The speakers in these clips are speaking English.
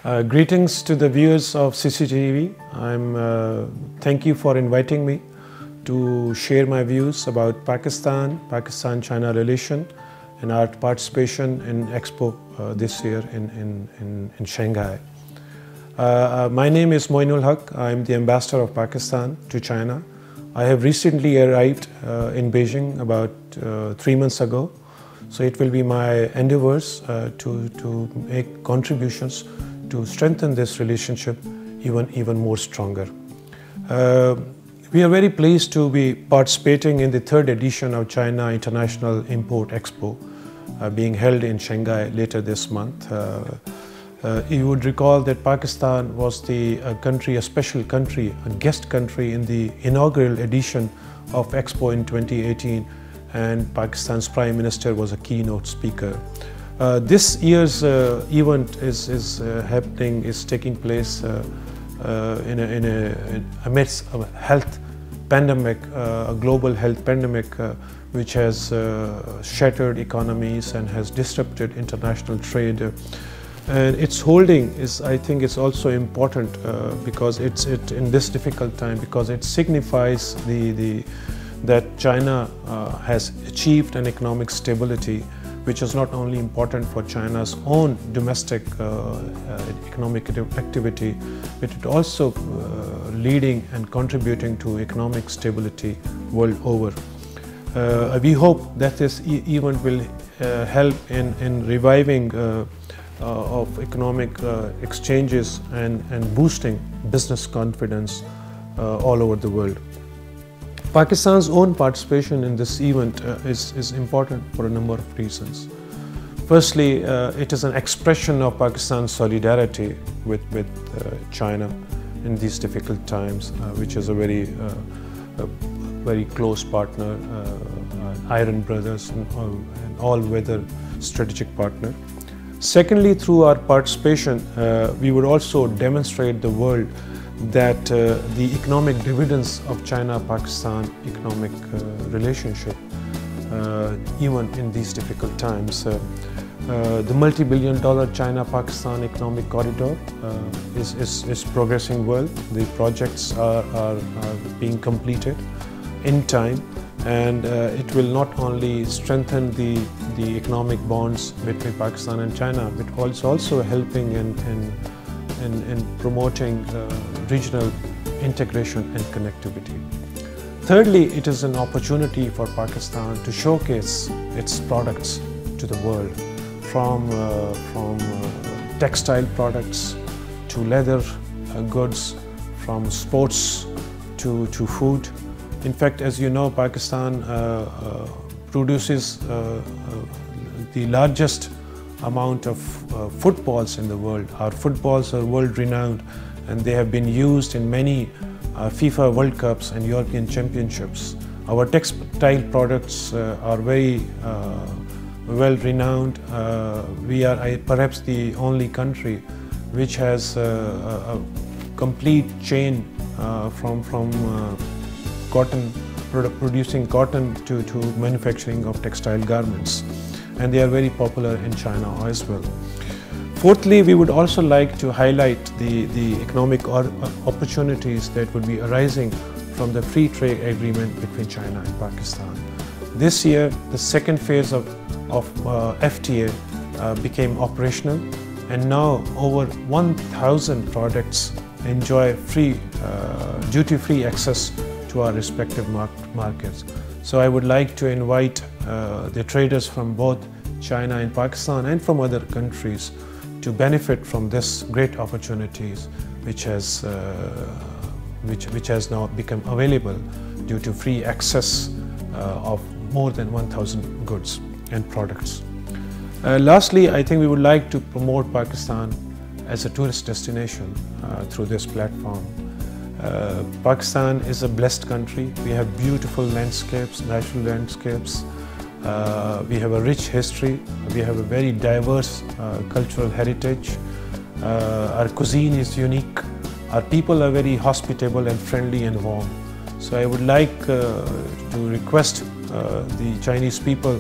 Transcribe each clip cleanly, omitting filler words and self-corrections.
Greetings to the viewers of CCTV. Thank you for inviting me to share my views about Pakistan-China relation and our participation in Expo this year in Shanghai. My name is Moinul Haq. I am the ambassador of Pakistan to China. I have recently arrived in Beijing about 3 months ago. So it will be my endeavors to make contributions to strengthen this relationship even more stronger. We are very pleased to be participating in the 3rd edition of China International Import Expo being held in Shanghai later this month. You would recall that Pakistan was a special country, a guest country in the inaugural edition of Expo in 2018, and Pakistan's Prime Minister was a keynote speaker. This year's event is taking place amidst a health pandemic, a global health pandemic, which has shattered economies and has disrupted international trade. And its holding I think, is also important because it's in this difficult time, because it signifies that China has achieved an economic stability, which is not only important for China's own domestic economic activity, but it also leading and contributing to economic stability world over. We hope that this event will help in reviving of economic exchanges and boosting business confidence all over the world. Pakistan's own participation in this event is important for a number of reasons. Firstly, it is an expression of Pakistan's solidarity with China in these difficult times, which is a very close partner, iron brothers and all-weather strategic partner. Secondly, through our participation, we would also demonstrate the world that the economic dividends of China-Pakistan economic relationship, even in these difficult times. The multi-billion-dollar China-Pakistan economic corridor is progressing well. The projects are being completed in time, and it will not only strengthen the economic bonds between Pakistan and China, but also helping in promoting regional integration and connectivity. Thirdly, it is an opportunity for Pakistan to showcase its products to the world, from textile products to leather goods, from sports to food. In fact, as you know, Pakistan produces the largest amount of footballs in the world. Our footballs are world renowned, and they have been used in many FIFA World Cups and European Championships. Our textile products are very well renowned. We are perhaps the only country which has a complete chain from cotton, producing cotton to manufacturing of textile garments. And they are very popular in China as well. Fourthly, we would also like to highlight the economic opportunities that would be arising from the free trade agreement between China and Pakistan. This year, the second phase of FTA became operational, and now over 1,000 products enjoy duty-free access to our respective markets. So I would like to invite the traders from both China and Pakistan and from other countries to benefit from this great opportunities which has now become available due to free access of more than 1,000 goods and products. Lastly, I think we would like to promote Pakistan as a tourist destination through this platform. Pakistan is a blessed country. We have beautiful landscapes, natural landscapes. We have a rich history. We have a very diverse cultural heritage. Our cuisine is unique. Our people are very hospitable and friendly and warm. So I would like to request the Chinese people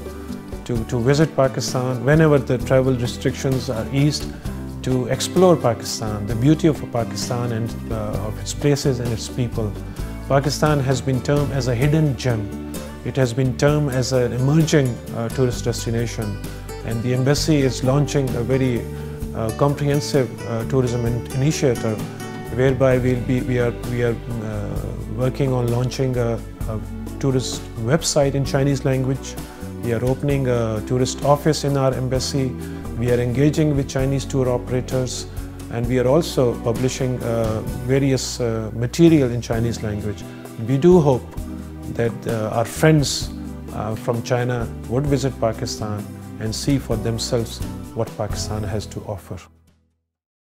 to visit Pakistan whenever the travel restrictions are eased. to explore Pakistan, the beauty of Pakistan and of its places and its people. Pakistan has been termed as a hidden gem. It has been termed as an emerging tourist destination, and the embassy is launching a very comprehensive tourism initiative, whereby we are working on launching a tourist website in Chinese language. We are opening a tourist office in our embassy. We are engaging with Chinese tour operators, and we are also publishing various material in Chinese language. We do hope that our friends from China would visit Pakistan and see for themselves what Pakistan has to offer.